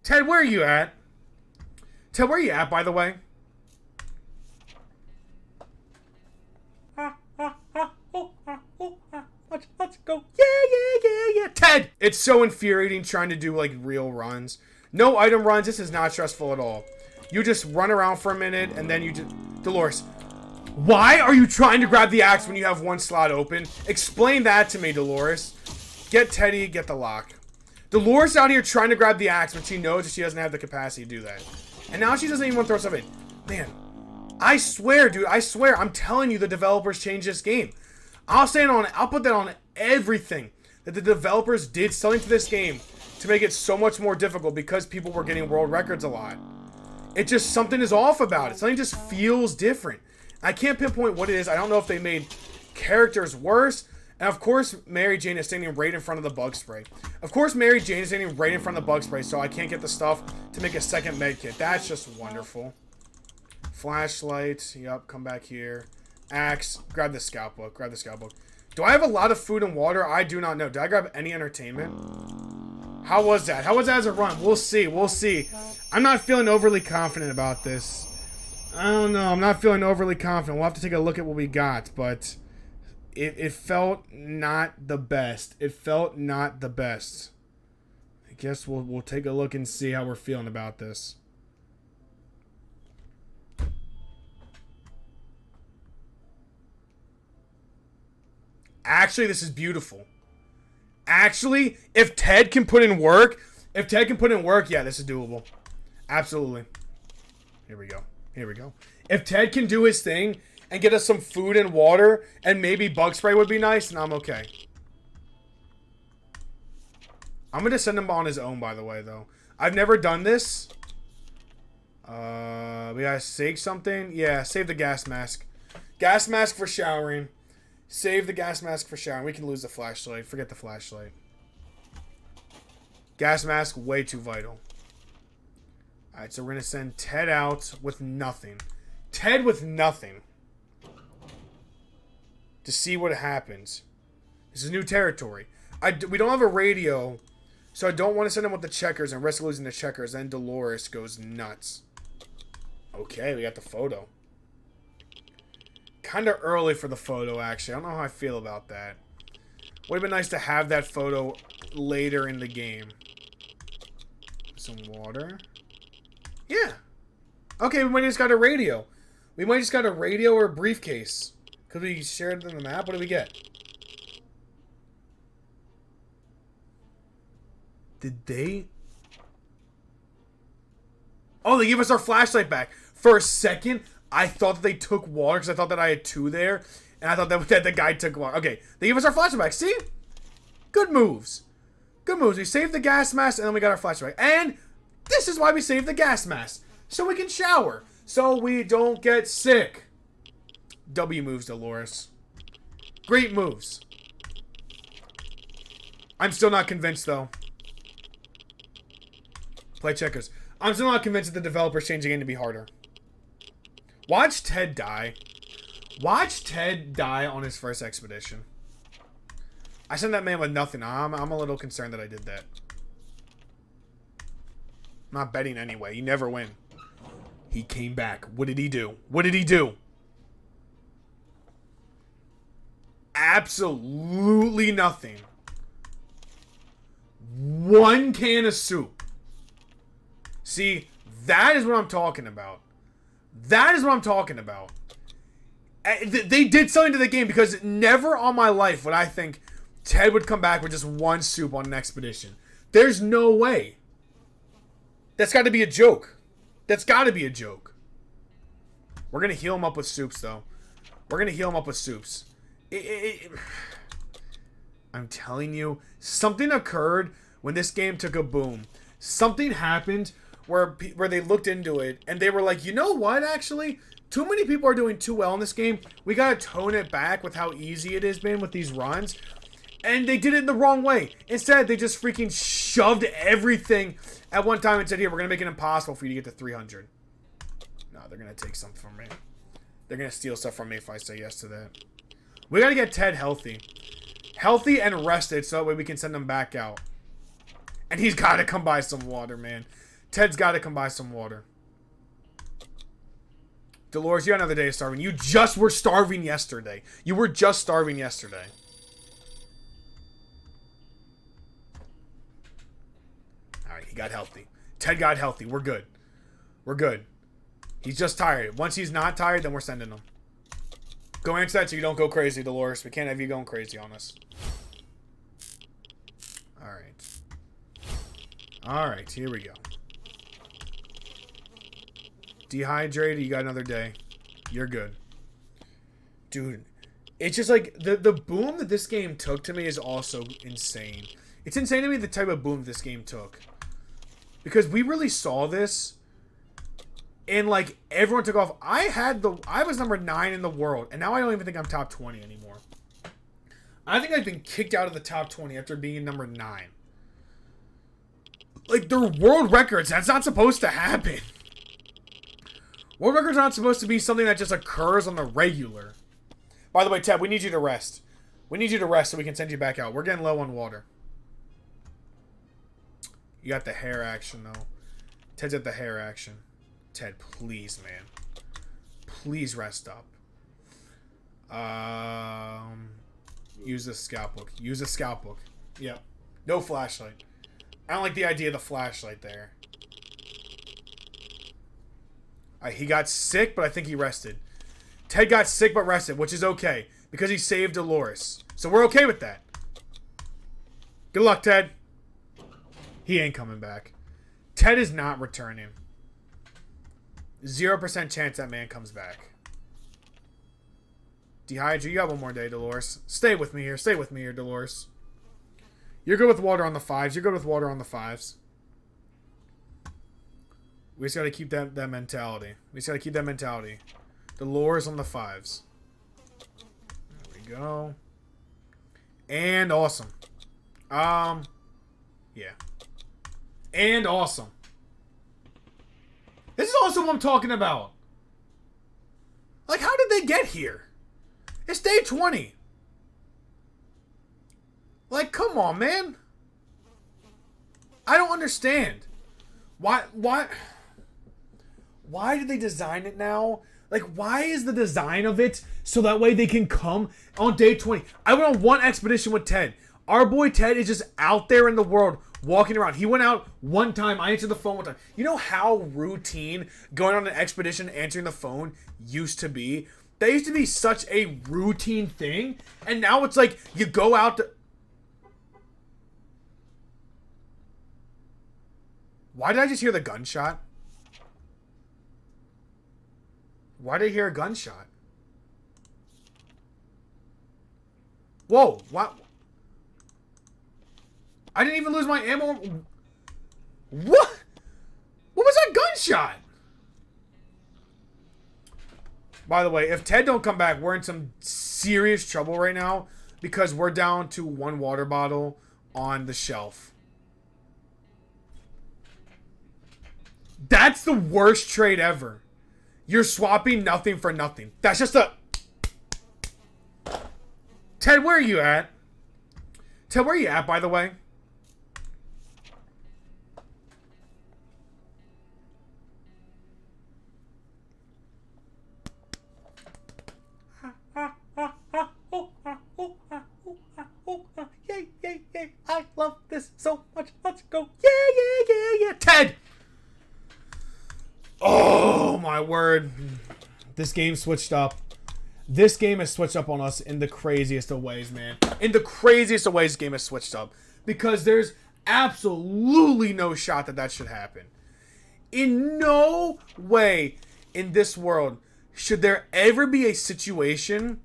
Ted, where are you at? Ted, where are you at, by the way? Let's go. Yeah. Ted! It's so infuriating trying to do, like, real runs. No item runs. This is not stressful at all. You just run around for a minute, and then you just... Dolores, why are you trying to grab the axe when you have one slot open? Explain that to me, Dolores. Get Teddy, get the lock. Dolores out here trying to grab the axe when she knows that she doesn't have the capacity to do that. And now she doesn't even want to throw stuff in. Man, I swear, dude, I swear, I'm telling you the developers changed this game. I'll put that on everything. That the developers did something to this game to make it so much more difficult because people were getting world records a lot. It just, something is off about it. Something just feels different. I can't pinpoint what it is. I don't know if they made characters worse. And of course, Mary Jane is standing right in front of the bug spray. Of course, Mary Jane is standing right in front of the bug spray, so I can't get the stuff to make a second med kit. That's just wonderful. Flashlight. Yep, come back here. Axe. Grab the scout book. Grab the scout book. Do I have a lot of food and water? I do not know. Did I grab any entertainment? How was that? How was that as a run? We'll see. We'll see. I'm not feeling overly confident about this. I don't know. I'm not feeling overly confident. We'll have to take a look at what we got, but... It felt not the best. It felt not the best. I guess we'll take a look and see how we're feeling about this. Actually, this is beautiful. Actually, if Ted can put in work, yeah, this is doable. Absolutely. Here we go. Here we go. If Ted can do his thing and get us some food and water, and maybe bug spray would be nice, and I'm okay. I'm going to send him on his own, by the way, though. I've never done this. We gotta save something. Yeah, save the gas mask. Gas mask for showering. Save the gas mask for showering. We can lose the flashlight. Forget the flashlight. Gas mask, way too vital. Alright, so we're going to send Ted out with nothing. Ted with nothing. To see what happens. This is new territory. We don't have a radio, so I don't want to send him with the checkers and risk losing the checkers. Then Dolores goes nuts. Okay, we got the photo. Kind of early for the photo, actually. I don't know how I feel about that. Would have been nice to have that photo later in the game. Some water. Yeah. Okay, we might have just got a radio. We might have just got a radio or a briefcase. Because we shared it in the map. What do we get? Did they... Oh, they gave us our flashlight back. For a second, I thought that they took water because I thought that I had two there. And I thought that the guy took water. Okay, they gave us our flashlight back. See? Good moves. Good moves. We saved the gas mask and then we got our flashlight back. And this is why we saved the gas mask. So we can shower. So we don't get sick. W moves, Dolores. Great moves. I'm still not convinced, though. Play checkers. I'm still not convinced that the developers changed the game to be harder. Watch Ted die. Watch Ted die on his first expedition. I sent that man with nothing. I'm a little concerned that I did that. I'm not betting anyway. You never win. He came back. What did he do? What did he do? Absolutely nothing. One can of soup. See, that is what I'm talking about. That is what I'm talking about. They did something to the game because never on my life would I think Ted would come back with just one soup on an expedition. There's no way. That's got to be a joke. That's got to be a joke. We're going to heal him up with soups, though. We're going to heal him up with soups. I'm telling you, something occurred when this game took a boom. Something happened where they looked into it and they were like, you know what, actually? Too many people are doing too well in this game. We got to tone it back with how easy it has been with these runs. And they did it the wrong way. Instead, they just freaking shoved everything at one time and said, here, we're going to make it impossible for you to get to 300. No, they're going to take something from me. They're going to steal stuff from me if I say yes to that. We got to get Ted healthy. Healthy and rested so that way we can send him back out. And he's got to come buy some water, man. Ted's got to come buy some water. Dolores, you got another day of starving. You just were starving yesterday. You were just starving yesterday. Alright, he got healthy. Ted got healthy. We're good. We're good. He's just tired. Once he's not tired, then we're sending him. Go answer that so you don't go crazy, Dolores. We can't have you going crazy on us. Alright. Alright, here we go. Dehydrated, you got another day. You're good. Dude, it's just like, the boom that this game took to me is also insane. It's insane to me the type of boom this game took. Because we really saw this, and like, everyone took off. I was number 9 in the world, and now I don't even think I'm top 20 anymore. I think I've been kicked out of the top 20 after being number 9. Like, they're world records. That's not supposed to happen. World records are not supposed to be something that just occurs on the regular. By the way, Ted, we need you to rest. We need you to rest so we can send you back out. We're getting low on water. You got the hair action, though. Ted's at the hair action. Ted, please, man. Please rest up. Use the scout book. Use the scout book. Yep. No flashlight. I don't like the idea of the flashlight there. He got sick, but I think he rested. Ted got sick but rested, which is okay. Because he saved Dolores. So we're okay with that. Good luck, Ted. He ain't coming back. Ted is not returning. 0% chance that man comes back. Dehydrate, you got one more day, Dolores. Stay with me here. Stay with me here, Dolores. You're good with water on the 5s. You're good with water on the 5s. We just gotta keep that mentality. We just gotta keep that mentality. Dolores on the 5s. There we go. And awesome. Yeah. And awesome. This is also what I'm talking about. Like, how did they get here? It's day 20. Like, come on, man. I don't understand. Why did they design it now? Like, why is the design of it so that way they can come on day 20? I went on one expedition with Ted. Our boy Ted is just out there in the world walking around. He went out one time. I answered the phone one time. You know how routine going on an expedition answering the phone used to be? That used to be such a routine thing. And now it's like you go out to... Why did I just hear the gunshot? Why did I hear a gunshot? Whoa, what? I didn't even lose my ammo. What? What was that gunshot? By the way, if Ted don't come back, we're in some serious trouble right now because we're down to one water bottle on the shelf. That's the worst trade ever. You're swapping nothing for nothing. That's just a... Ted, where are you at? Ted, where are you at, by the way? Yay, yay, yay. I love this so much. Let's go. Yeah, yeah, yeah, yeah. Ted! Oh, my word. This game switched up. This game has switched up on us in the craziest of ways, man. In the craziest of ways, this game has switched up. Because there's absolutely no shot that that should happen. In no way in this world should there ever be a situation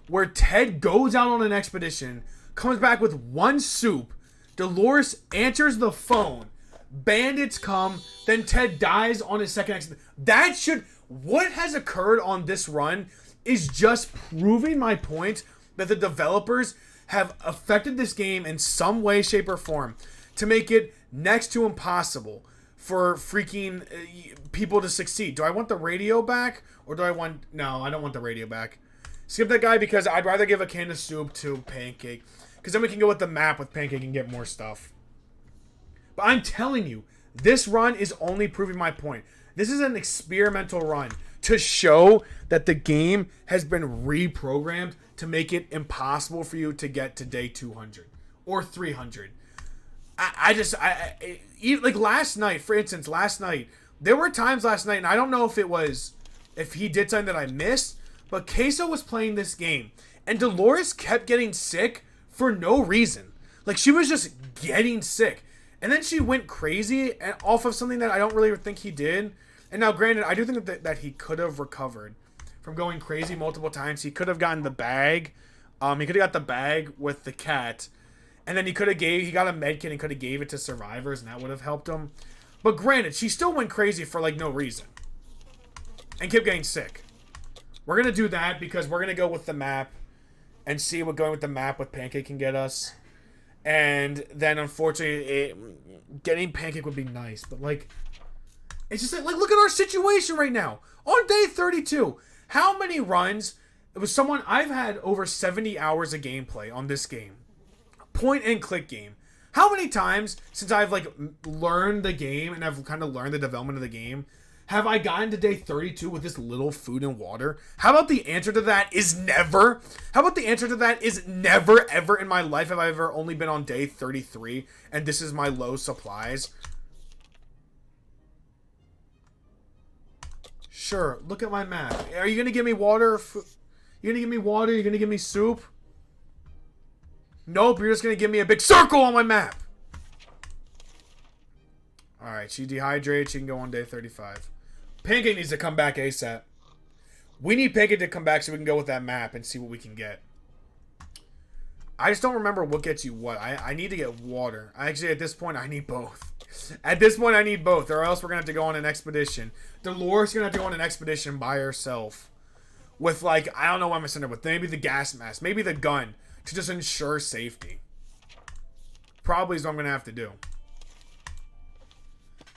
where Ted goes out on an expedition, comes back with one soup, Dolores answers the phone, bandits come, then Ted dies on his second expedition. That should... What has occurred on this run is just proving my point that the developers have affected this game in some way, shape, or form to make it next to impossible for freaking people to succeed. Do I want the radio back? Or do I want... No, I don't want the radio back. Skip that guy because I'd rather give a can of soup to Pancake. Because then we can go with the map with Pancake and get more stuff. But I'm telling you, This run is only proving my point. This is an experimental run to show that the game has been reprogrammed to make it impossible for you to get to day 200 or 300. Like last night, for instance, there were times last night, and I don't know if he did something that I missed, but Queso was playing this game, and Dolores kept getting sick for no reason. Like, she was just getting sick. And then she went crazy and off of something that I don't really think he did. And now, granted, I do think that he could have recovered from going crazy multiple times. He could have gotten the bag. He could have got the bag with the cat. And then he got a med kit and could have gave it to survivors, and that would have helped him. But granted, she still went crazy for, like, no reason. And kept getting sick. We're going to do that because we're going to go with the map and see what going with the map with Pancake can get us. And then, unfortunately, getting Pancake would be nice. But, like, it's just like, look at our situation right now. On day 32, how many runs? It was I've had over 70 hours of gameplay on this game. Point and click game. How many times since I've, like, learned the game and I've kind of learned the development of the game have I gotten to day 32 with this little food and water? How about the answer to that is never? How about the answer to that is never, ever in my life have I ever only been on day 33 and this is my low supplies? Sure, look at my map. Are you going to give me water? You're going to give me water? You're going to give me soup? Nope, you're just going to give me a big circle on my map. Alright, she dehydrates. She can go on day 35. Pancake needs to come back ASAP. We need Pancake to come back so we can go with that map and see what we can get. I just don't remember what gets you what. I need to get water. Actually, at this point, I need both. At this point, I need both, or else we're going to have to go on an expedition. Dolores is going to have to go on an expedition by herself. With, like, I don't know what I'm going to send her with. Maybe the gas mask. Maybe the gun. To just ensure safety. Probably is what I'm going to have to do.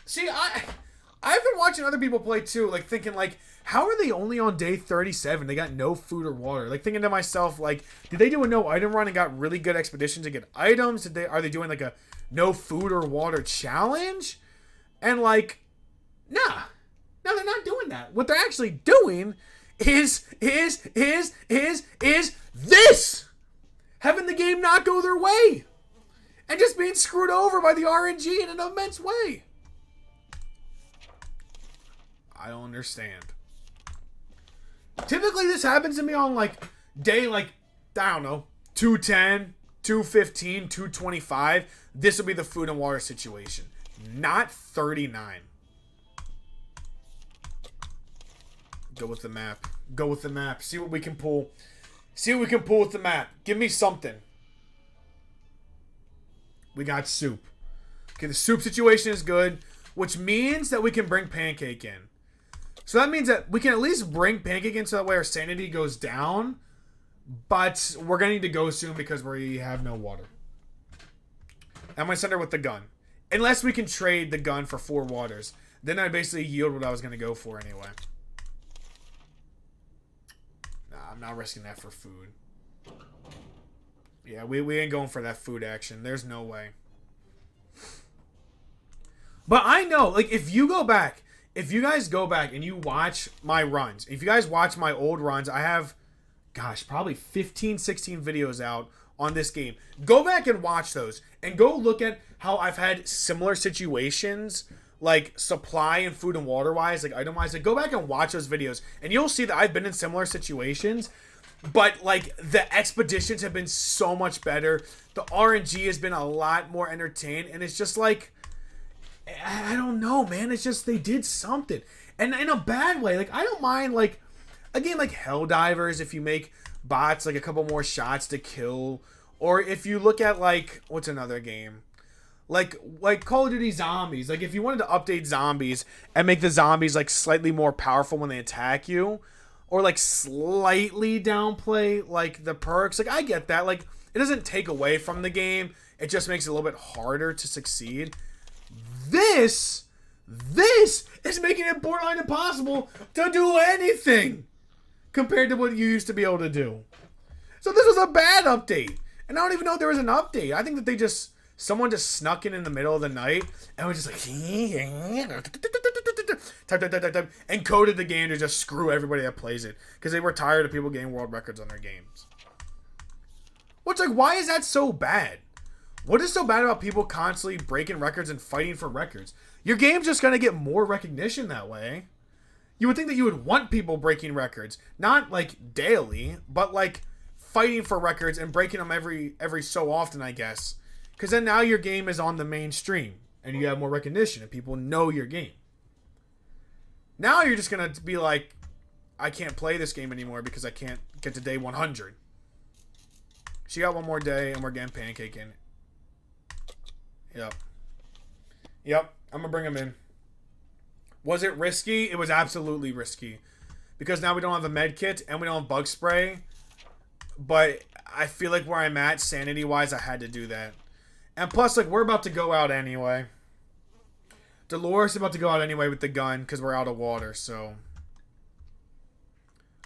See, I've been watching other people play too, like thinking like, how are they only on day 37? They got no food or water. Like thinking to myself, like, did they do a no item run and got really good expeditions to get items? Are they doing like a no food or water challenge? And like, nah, no, they're not doing that. What they're actually doing is this, having the game not go their way and just being screwed over by the RNG in an immense way. I don't understand. Typically, this happens to me on, like, day, like, I don't know, 210, 215, 225. This will be the food and water situation. Not 39. Go with the map. Go with the map. See what we can pull. See what we can pull with the map. Give me something. We got soup. Okay, the soup situation is good, which means that we can bring Pancake in. So that means that we can at least bring Pancake in so that way our sanity goes down. But we're going to need to go soon because we have no water. I'm going to send her with the gun. Unless we can trade the gun for 4 waters. Then I basically yield what I was going to go for anyway. Nah, I'm not risking that for food. Yeah, we ain't going for that food action. There's no way. But I know, like, if you guys go back and you watch my runs, if you guys watch my old runs, I have, gosh, probably 15, 16 videos out on this game. Go back and watch those and go look at how I've had similar situations, like supply and food and water wise, like item wise. Like, go back and watch those videos and you'll see that I've been in similar situations, but like the expeditions have been so much better. The RNG has been a lot more entertained, and it's just like, I don't know, man. It's just they did something. And in a bad way. Like, I don't mind, like, a game like Helldivers, if you make bots, like, a couple more shots to kill. Or if you look at, like, what's another game? Like Call of Duty Zombies. Like, if you wanted to update zombies and make the zombies, like, slightly more powerful when they attack you. Or, like, slightly downplay, like, the perks. Like, I get that. Like, it doesn't take away from the game. It just makes it a little bit harder to succeed. This is making it borderline impossible to do anything compared to what you used to be able to do. So this was a bad update. And I don't even know if there was an update. I think that they just someone just snuck in the middle of the night and was just like type, and coded the game to just screw everybody that plays it because they were tired of people getting world records on their games. What's like, why is that so bad? What is so bad about people constantly breaking records and fighting for records? Your game's just going to get more recognition that way. You would think that you would want people breaking records. Not like daily, but like fighting for records and breaking them every so often, I guess. Because then now your game is on the mainstream and you have more recognition and people know your game. Now you're just going to be like, I can't play this game anymore because I can't get to day 100. She got one more day and we're getting pancake in. Yep. I'm going to bring him in. Was it risky? It was absolutely risky. Because now we don't have a med kit and we don't have bug spray. But I feel like where I'm at, sanity-wise, I had to do that. And plus, like, we're about to go out anyway. Dolores is about to go out anyway with the gun because we're out of water, so.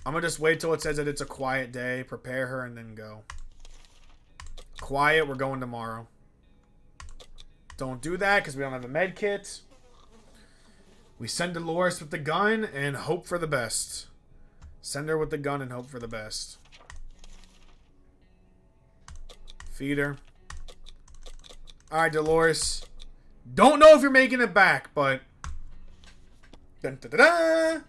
I'm going to just wait till it says that it's a quiet day, prepare her, and then go. Quiet, we're going tomorrow. Don't do that because we don't have a med kit. We send Dolores with the gun and hope for the best. Send her with the gun and hope for the best. Feed her. Alright, Dolores. Don't know if you're making it back, but... Dun, da, da, da.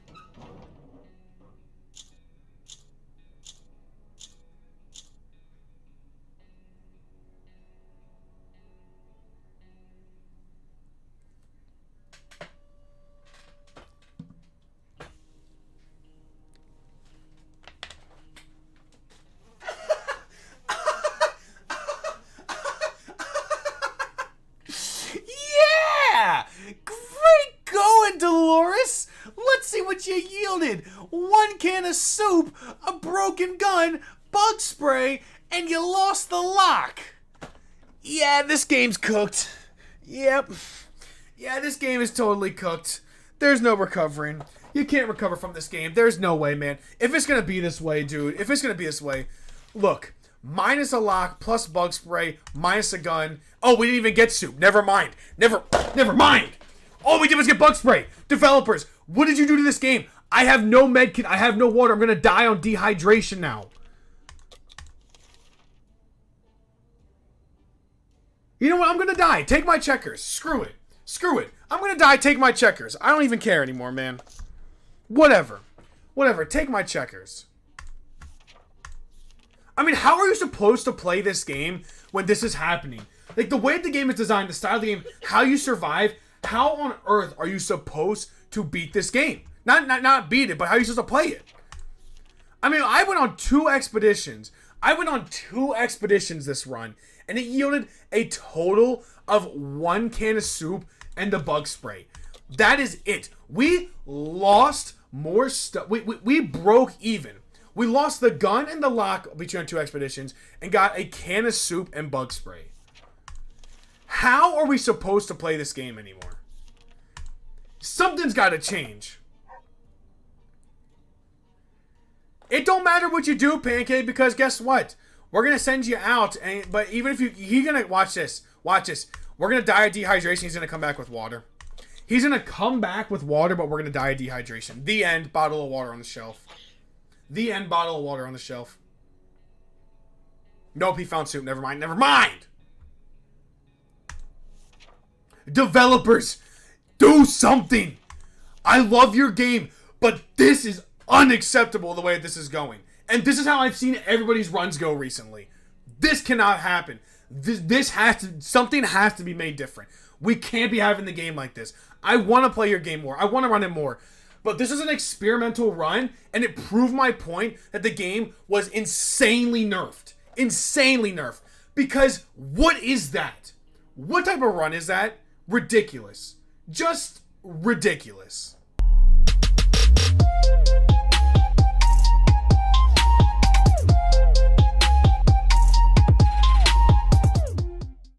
Dolores, let's see what you yielded. 1 can of soup, a broken gun, bug spray, and you lost the lock. Yeah, this game's cooked. Yep. Yeah, this game is totally cooked. There's no recovering. You can't recover from this game. There's no way, man. If it's gonna be this way, dude, if it's gonna be this way, look, minus a lock, plus bug spray, minus a gun. Oh, we didn't even get soup. Never mind. Never mind. All we did was get bug spray. Developers, what did you do to this game? I have no med kit. I have no water. I'm going to die on dehydration now. You know what? I'm going to die. Take my checkers. Screw it. I'm going to die. Take my checkers. I don't even care anymore, man. Whatever. Take my checkers. I mean, how are you supposed to play this game when this is happening? Like, the way the game is designed, the style of the game, how you survive... How on earth are you supposed to beat this game? Not beat it, but how are you supposed to play it? I mean, I went on 2 expeditions. This run, and it yielded a total of 1 can of soup and the bug spray. That is it. We lost more stuff. We broke even. We lost the gun and the lock between 2 expeditions and got a can of soup and bug spray. How are we supposed to play this game anymore? Something's got to change. It don't matter what you do, Pancake, because guess what? We're going to send you out, but even if he's going to, watch this. We're going to die of dehydration. He's going to come back with water. He's going to come back with water, but we're going to die of dehydration. The end. Bottle of water on the shelf. Nope, he found soup. Never mind. Developers, do something. I love your game, but this is unacceptable the way this is going. And this is how I've seen everybody's runs go recently. This cannot happen. Something has to be made different. We can't be having the game like this. I want to play your game more. I want to run it more. But this is an experimental run, and it proved my point that the game was insanely nerfed. Because what is that? What type of run is that? Ridiculous. Just ridiculous.